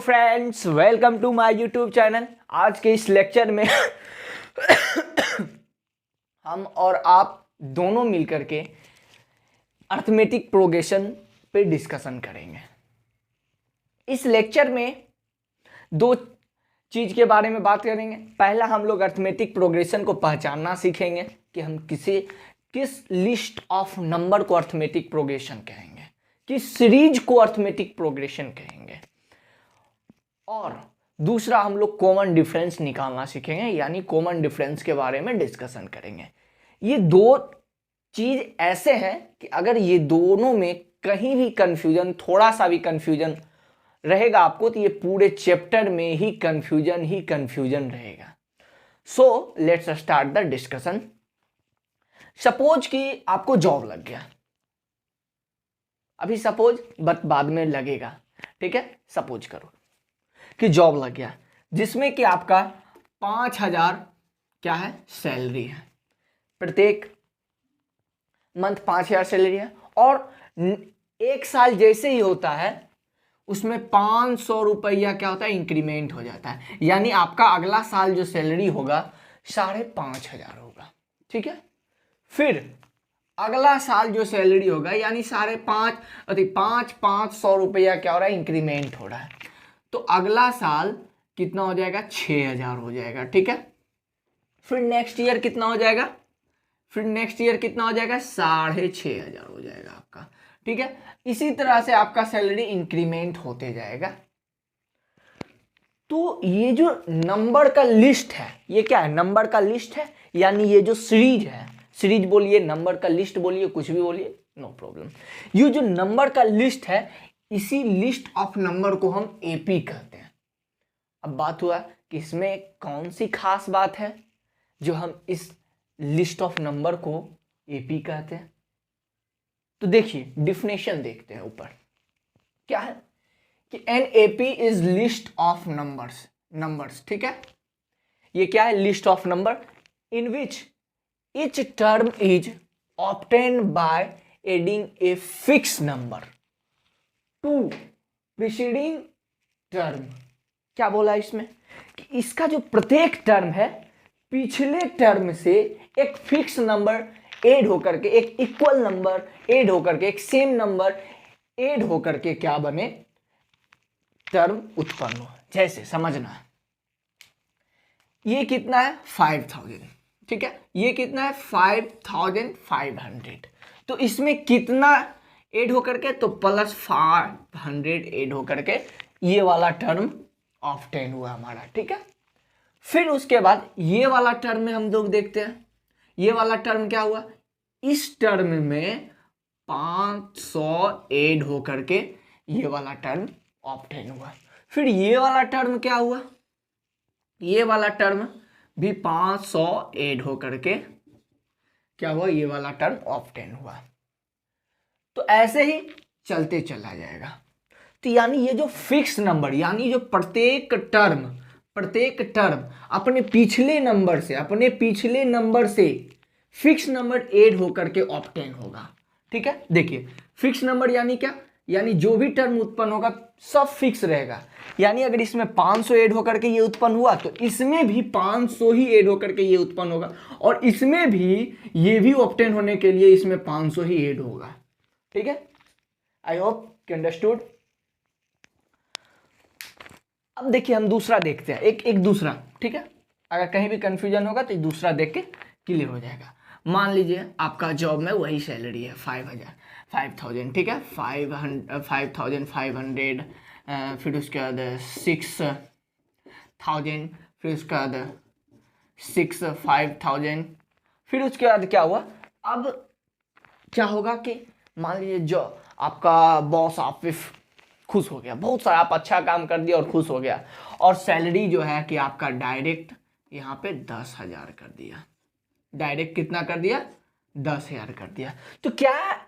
Friends, welcome to my YouTube channel. आज के इस लेक्चर में हम और आप दोनों मिलकर के अर्थमेटिक प्रोग्रेशन पे डिस्कशन करेंगे। इस लेक्चर में दो चीज के बारे में बात करेंगे। पहला, हम लोग अर्थमेटिक प्रोग्रेशन को पहचानना सीखेंगे कि हम किस लिस्ट ऑफ नंबर को अर्थमेटिक प्रोग्रेशन कहेंगे, किस सीरीज को अर्थमेटिक प्रोग्रेशन कहेंगे। और दूसरा, हम लोग कॉमन डिफरेंस निकालना सीखेंगे, यानी कॉमन डिफरेंस के बारे में डिस्कशन करेंगे। ये दो चीज ऐसे हैं कि अगर ये दोनों में कहीं भी कंफ्यूजन, थोड़ा सा भी कंफ्यूजन रहेगा आपको, तो ये पूरे चैप्टर में ही कंफ्यूजन रहेगा। So let's start the discussion. Suppose कि आपको जॉब लग गया, अभी सपोज बट बाद में लगेगा, ठीक है। सपोज करो कि जॉब लग गया जिसमें कि आपका 5,000 क्या है, सैलरी है। प्रत्येक मंथ 5,000 सैलरी है और एक साल जैसे ही होता है उसमें 500 रुपया क्या होता है, इंक्रीमेंट हो जाता है। यानी आपका अगला साल जो सैलरी होगा 5,500 होगा, ठीक है। फिर अगला साल जो सैलरी होगा यानी 5,500 रुपया क्या हो रहा है, इंक्रीमेंट हो रहा है। तो अगला साल कितना हो जाएगा, 6,000 हो जाएगा, ठीक है। फिर नेक्स्ट ईयर कितना हो जाएगा, 6,500 हो जाएगा आपका, ठीक है। इसी तरह से आपका सैलरी इंक्रीमेंट होते जाएगा। तो ये जो नंबर का लिस्ट है, ये क्या है, नंबर का लिस्ट है। यानी ये जो सीरीज है, सीरीज बोलिए, नंबर का लिस्ट बोलिए, कुछ भी बोलिए, नो प्रॉब्लम। ये जो नंबर का लिस्ट है, इसी लिस्ट ऑफ नंबर को हम एपी कहते हैं। अब बात हुआ कि इसमें कौन सी खास बात है जो हम इस लिस्ट ऑफ नंबर को एपी कहते हैं। तो देखिए, डिफिनेशन देखते हैं ऊपर क्या है कि an AP is list of numbers, ठीक है। ये क्या है, list of number in which each term is obtained by adding a fixed number to preceding term। क्या बोला इसमें कि इसका जो प्रत्येक टर्म है, पिछले टर्म से एक फिक्स नंबर ऐड होकर के, एक इक्वल नंबर ऐड होकर के, एक सेम नंबर ऐड होकर के क्या बने, टर्म उत्पन्न हो। जैसे समझना है, ये कितना है, 5,000, ठीक है। ये कितना है, 5,500। तो इसमें कितना ऐड होकर के, तो +500 ऐड होकर के ये वाला टर्म ऑब्टेन हुआ हमारा, ठीक है। फिर उसके बाद ये वाला टर्म में हम लोग देखते हैं, ये वाला टर्म क्या हुआ, इस टर्म में 500 ऐड होकर के ये वाला टर्म ऑब्टेन हुआ। फिर ये वाला टर्म क्या हुआ, ये वाला टर्म भी 500 ऐड होकर के क्या हुआ, ये वाला टर्म ऑब्टेन हुआ। तो ऐसे ही चलते चला जाएगा। तो यानी ये जो फिक्स नंबर, यानी जो प्रत्येक टर्म अपने पिछले नंबर से फिक्स नंबर ऐड होकर के ऑब्टेन होगा, ठीक है। देखिए, फिक्स नंबर यानी क्या, यानी जो भी टर्म उत्पन्न होगा सब फिक्स रहेगा। यानी अगर इसमें 500 ऐड होकर के ये उत्पन्न हुआ तो इसमें भी 500 ही ऐड होकर के ये उत्पन्न होगा, और इसमें भी ये भी ऑब्टेन होने के लिए इसमें 500 ही ऐड होगा, ठीक है। I hope you understood. अब देखिए, हम दूसरा देखते हैं, एक दूसरा, ठीक है। अगर कहीं भी कंफ्यूजन होगा तो दूसरा देख के क्लियर हो जाएगा। मान लीजिए आपका जॉब में वही सैलरी है 5,000, ठीक है। 5,500, फिर उसके बाद 6,000, फिर उसके बाद 5,000, फिर उसके बाद क्या हुआ, अब क्या होगा कि मान लीजिए जो आपका बॉस आप पे खुश हो गया, बहुत सारा आप अच्छा काम कर दिया और खुश हो गया, और सैलरी जो है कि आपका डायरेक्ट यहाँ पे 10,000 कर दिया। डायरेक्ट कितना कर दिया, 10,000 कर दिया। तो क्या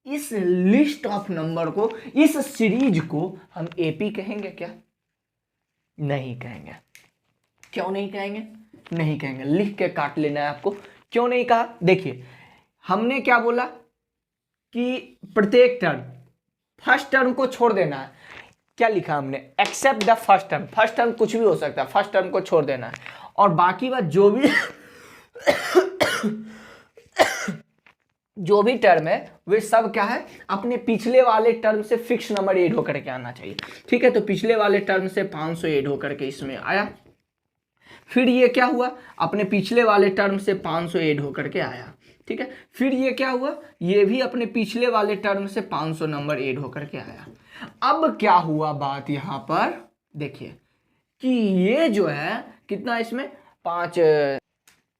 इस लिस्ट ऑफ नंबर को, इस सीरीज को हम एपी कहेंगे क्या? नहीं कहेंगे। क्यों नहीं कहेंगे? नहीं कहेंगे, लिख के काट लेना है आपको। क्यों नहीं कहा? देखिए, हमने क्या बोला कि प्रत्येक टर्म, फर्स्ट टर्म को छोड़ देना है, क्या लिखा हमने, except the first term, first term कुछ भी हो सकता है, फर्स्ट टर्म को छोड़ देना है, और बाकी बात जो भी जो भी टर्म है वे सब क्या है, अपने पिछले वाले टर्म से फिक्स नंबर ऐड होकर के आना चाहिए। ठीक है, तो पिछले वाले टर्म से 500 ऐड होकर के इसमें आया, फिर ये क्या हुआ, अपने पिछले वाले टर्म से 500 ऐड होकर के आया। ठीक है, फिर ये क्या हुआ, ये भी अपने पिछले वाले टर्म से 500 नंबर ऐड होकर के आया। अब क्या हुआ बात यहाँ पर देखिए कि ये जो है कितना, इसमें 5,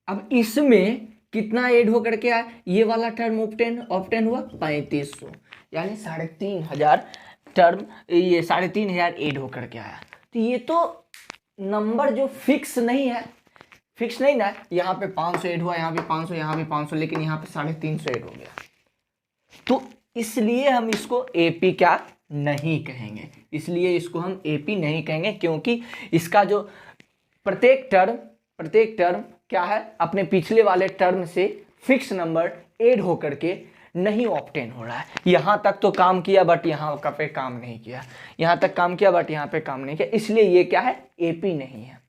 अब इसमें कितना ऐड होकर के आया, ये वाला टर्म ऑब्टेन हुआ 3500, यानी 3500 टर्म, ये 3500 ऐड होकर के आया। तो ये तो नंबर जो फिक्स नहीं है, फिक्स नहीं ना, यहाँ पे 500 ऐड हुआ, यहाँ पे 500, यहाँ पे 500, लेकिन यहाँ पे 350 ऐड हो गया, तो इसलिए हम इसको एपी क्या नहीं कहेंगे, इसलिए इसको हम एपी नहीं कहेंगे, क्योंकि इसका जो प्रत्येक टर्म क्या है, अपने पिछले वाले टर्म से फिक्स नंबर ऐड होकर के नहीं ऑब्टेन हो रहा है। यहाँ तक तो काम किया बट यहाँ पे काम नहीं किया, यहाँ तक काम किया बट यहाँ पे काम नहीं किया, इसलिए ये क्या है, एपी नहीं है।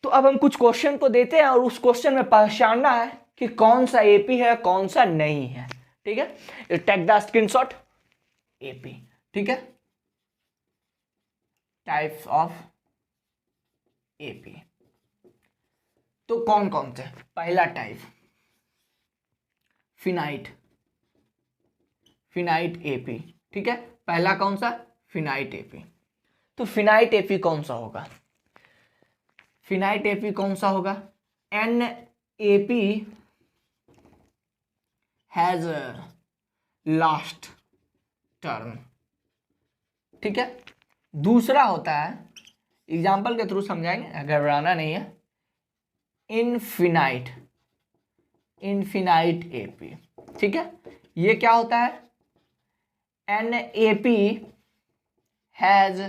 तो अब हम कुछ क्वेश्चन को देते हैं और उस क्वेश्चन में पहचानना है कि कौन सा एपी है कौन सा नहीं है। ठीक है, टेक द स्क्रीनशॉट, एपी। ठीक है, टाइप्स ऑफ एपी तो कौन कौन से, पहला टाइप फिनाइट एपी। ठीक है, पहला कौन सा, फिनाइट एपी। तो फिनाइट एपी कौन सा होगा, फिनाइट एपी कौन सा होगा, an AP has last term. ठीक है, दूसरा होता है, एग्जाम्पल के थ्रू समझाएंगे, घबराना नहीं है, इनफिनाइट एपी। ठीक है, ये क्या होता है, an AP has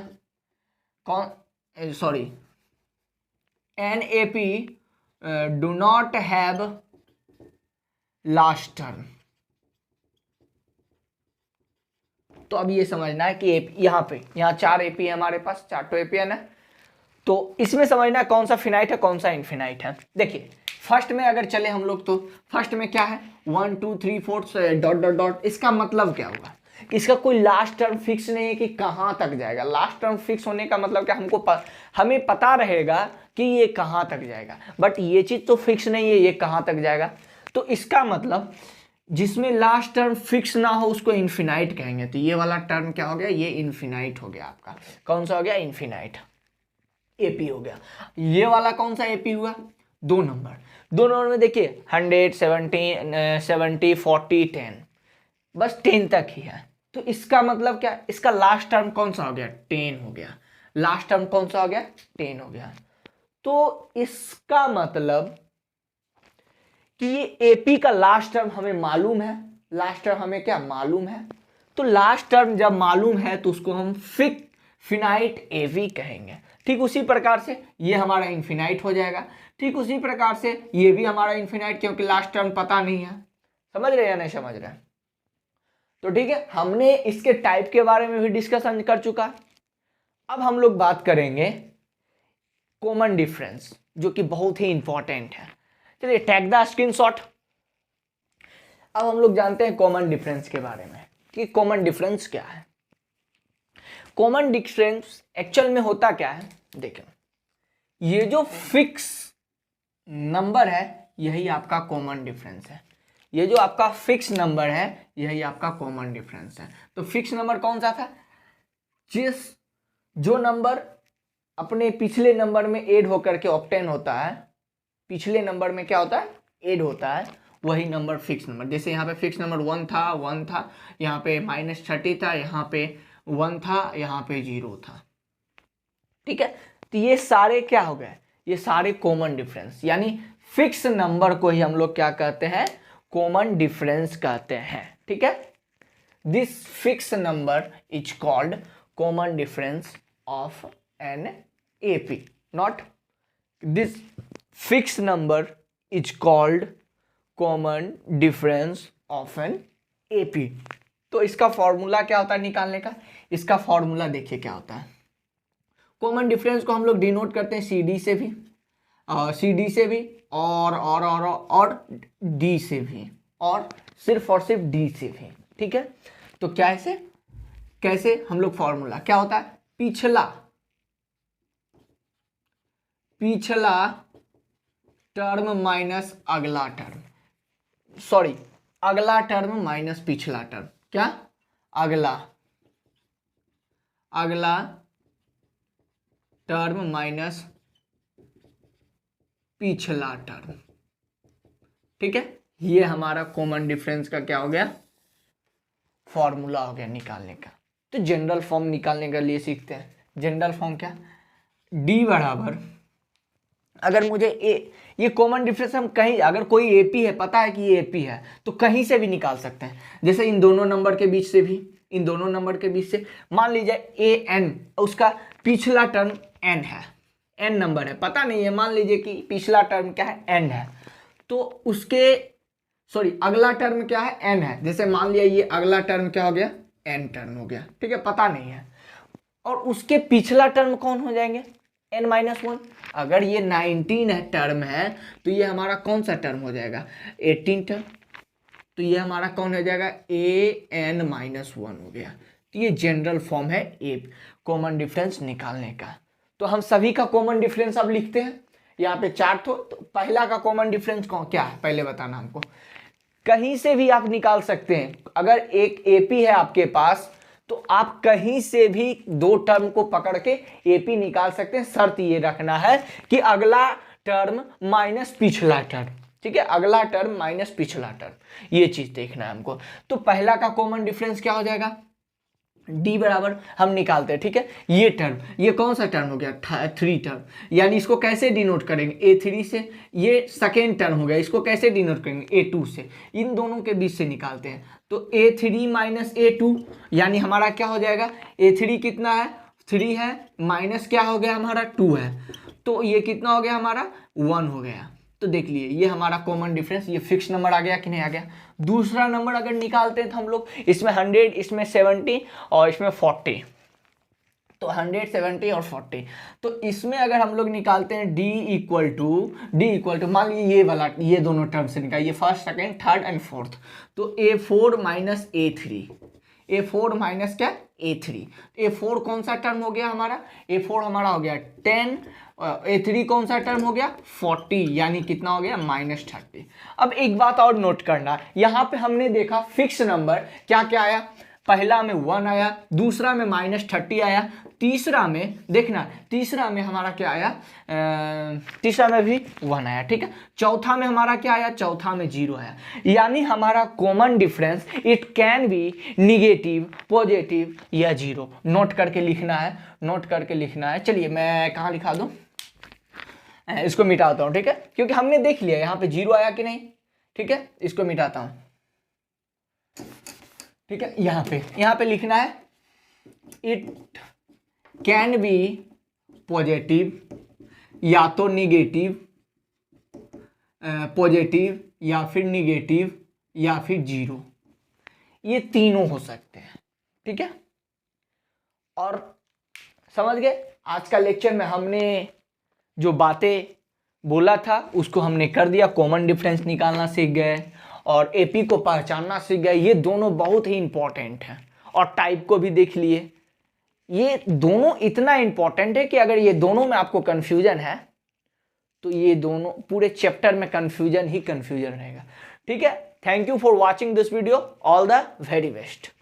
an AP do not have last term. तो अब ये समझना है कि यहाँ 4 एपी है हमारे पास, 4 एपी है ना, तो इसमें समझना है कौन सा फिनाइट है कौन सा इनफिनाइट है। देखिए फर्स्ट में अगर चले हम लोग, तो फर्स्ट में क्या है, 1 2 3 4 डॉट डॉट डॉट, इसका मतलब क्या हुआ, इसका कोई लास्ट टर्म फिक्स नहीं है कि कहाँ तक जाएगा। लास्ट टर्म फिक्स होने का मतलब क्या, हमें पता रहेगा कि ये कहाँ तक जाएगा, बट ये चीज़ तो फिक्स नहीं है ये कहाँ तक जाएगा। तो इसका मतलब जिसमें लास्ट टर्म फिक्स ना हो उसको इनफिनाइट कहेंगे। तो ये वाला टर्म क्या हो गया, ये इनफिनाइट हो गया आपका। कौन सा हो गया, इनफिनाइट एपी हो गया। ये वाला कौन सा एपी हुआ, 2 नंबर में देखिए 100 70 40 10, बस 10 तक ही है। तो इसका मतलब क्या, इसका लास्ट टर्म कौन सा हो गया, 10 हो गया। लास्ट टर्म कौन सा हो गया, 10 हो गया। तो इसका मतलब कि ये एपी का लास्ट टर्म हमें मालूम है, लास्ट टर्म हमें क्या मालूम है। तो लास्ट टर्म जब मालूम है तो उसको हम फिनाइट एपी कहेंगे। ठीक उसी प्रकार से ये हमारा इनफिनाइट हो जाएगा, ठीक उसी प्रकार से ये भी हमारा इनफिनाइट, क्योंकि लास्ट टर्म पता नहीं है। समझ रहे या नहीं समझ रहे, तो ठीक है, हमने इसके टाइप के बारे में भी डिस्कशन कर चुका। अब हम लोग बात करेंगे कॉमन डिफरेंस, जो कि बहुत ही इंपॉर्टेंट है। चलिए टेक द स्क्रीनशॉट। अब हम लोग जानते हैं कॉमन डिफरेंस के बारे में कि कॉमन डिफरेंस क्या है। कॉमन डिफरेंस एक्चुअल में होता क्या है, देखें, ये जो फिक्स नंबर है यही आपका कॉमन डिफरेंस है। ये जो आपका फिक्स नंबर है यही आपका कॉमन डिफरेंस है। तो फिक्स नंबर कौन सा था, जो नंबर अपने पिछले नंबर में ऐड होकर के ऑब्टेन होता है, पिछले नंबर में क्या होता है, ऐड होता है, वही नंबर फिक्स नंबर। जैसे यहाँ पे फिक्स नंबर 1 था, यहाँ पे -30 था, यहाँ पे 1 था, यहाँ पे 0 था। ठीक है, तो ये सारे क्या हो गए, ये सारे कॉमन डिफरेंस, यानी फिक्स नंबर को ही हम लोग क्या कहते हैं, कॉमन डिफरेंस कहते हैं। ठीक है, this fix number is called common difference of an AP, not this fix number is called common difference of an AP. तो इसका फॉर्मूला क्या होता है निकालने का, इसका फॉर्मूला देखिए क्या होता है। कॉमन डिफरेंस को हम लोग डिनोट करते हैं सी डी से भी, और डी से भी, और सिर्फ डी से भी, ठीक है। तो कैसे हम लोग फॉर्मूला क्या होता है, पिछला टर्म माइनस अगला टर्म, सॉरी अगला टर्म माइनस पिछला टर्म, क्या अगला टर्म माइनस पिछला टर्म, ठीक है। ये हमारा कॉमन डिफरेंस का क्या हो गया, फॉर्मूला हो गया निकालने का। तो जनरल फॉर्म निकालने के लिए सीखते हैं। जनरल फॉर्म क्या, डी बराबर, अगर मुझे ये कॉमन डिफरेंस हम कहीं, अगर कोई एपी है, पता है कि ये एपी है, तो कहीं से भी निकाल सकते हैं। जैसे इन दोनों नंबर के बीच से भी, इन दोनों नंबर के बीच से मान लीजिए ए एन, उसका पिछला टर्म एन है, एन नंबर है, पता नहीं है, मान लीजिए कि पिछला टर्म क्या है, एन है, तो उसके अगला टर्म क्या है, एन है। जैसे मान लिया ये अगला टर्म क्या हो गया, एन टर्म हो गया, ठीक है, पता नहीं है। और उसके पिछला टर्म कौन हो जाएंगे, एन माइनस वन। अगर ये 19 है टर्म है, तो ये हमारा कौन सा टर्म हो जाएगा, 18 टर्म। तो ये हमारा कौन हो जाएगा, ए एन माइनस वन हो गया। तो ये जनरल फॉर्म है ए कॉमन डिफरेंस निकालने का। तो हम सभी का कॉमन डिफरेंस अब लिखते हैं। यहाँ पे चार तो पहला का कॉमन डिफरेंस क्या है, पहले बताना हमको। कहीं से भी आप निकाल सकते हैं। अगर एक एपी है आपके पास, तो आप कहीं से भी दो टर्म को पकड़ के एपी निकाल सकते हैं। शर्त ये रखना है कि अगला टर्म माइनस पिछला टर्म, ठीक है, अगला टर्म माइनस पिछला टर्म, ये चीज देखना है हमको। तो पहला का कॉमन डिफरेंस क्या हो जाएगा, डी बराबर हम निकालते हैं, ठीक है। ये टर्म, ये कौन सा टर्म हो गया, 3 टर्म, यानी इसको कैसे डिनोट करेंगे, A3 से। ये सेकेंड टर्म हो गया, इसको कैसे डिनोट करेंगे, A2 से। इन दोनों के बीच से निकालते हैं, तो A3 माइनस A2, यानी हमारा क्या हो जाएगा, A3 कितना है, 3 है, माइनस क्या हो गया हमारा, 2 है, तो ये कितना हो गया हमारा, 1 हो गया। तो देख लिए ये हमारा कॉमन डिफरेंस, ये फिक्स नंबर आ गया कि नहीं आ गया। दूसरा नंबर अगर निकालते हैं तो हम लोग इसमें 100, इसमें 70 और इसमें 40, तो 100, 70 और 40। तो इसमें अगर हम लोग निकालते हैं d इक्वल टू मान लीजिए ये वाला, ये दोनों टर्म से निकालिए, first second third and fourth. तो A4 minus A3, A4 minus क्या, A3। A4 कौन सा टर्म हो गया हमारा, A4 हमारा हो गया 10, A3 कौन सा टर्म हो गया, 40, यानी कितना हो गया, -30। अब एक बात और नोट करना, यहाँ पे हमने देखा फिक्स नंबर क्या क्या आया, पहला में 1 आया, दूसरा में -30 आया, तीसरा में देखना, तीसरा में हमारा क्या आया, तीसरा में भी 1 आया, ठीक है। चौथा में हमारा क्या आया, चौथा में 0 आया। यानी हमारा common difference it can be negative, positive या 0। नोट करके लिखना है, नोट करके लिखना है। चलिए मैं कहाँ लिखा दूँ, इसको मिटाता हूँ, ठीक है, क्योंकि हमने देख लिया यहाँ पे 0 आया कि नहीं, ठीक है। इसको मिटाता हूँ, ठीक है। यहाँ पे लिखना है इट कैन बी पॉजिटिव, या तो निगेटिव, पॉजिटिव या फिर निगेटिव या फिर 0, ये तीनों हो सकते हैं, ठीक है। और समझ गए, आज का लेक्चर में हमने जो बातें बोला था उसको हमने कर दिया। कॉमन डिफरेंस निकालना सीख गए और एपी को पहचानना सीख गए। ये दोनों बहुत ही इंपॉर्टेंट हैं। और टाइप को भी देख लिए, ये दोनों इतना इंपॉर्टेंट है कि अगर ये दोनों में आपको कंफ्यूजन है तो ये दोनों पूरे चैप्टर में कंफ्यूजन ही कंफ्यूजन रहेगा, ठीक है। Thank you for watching this video, all the very best.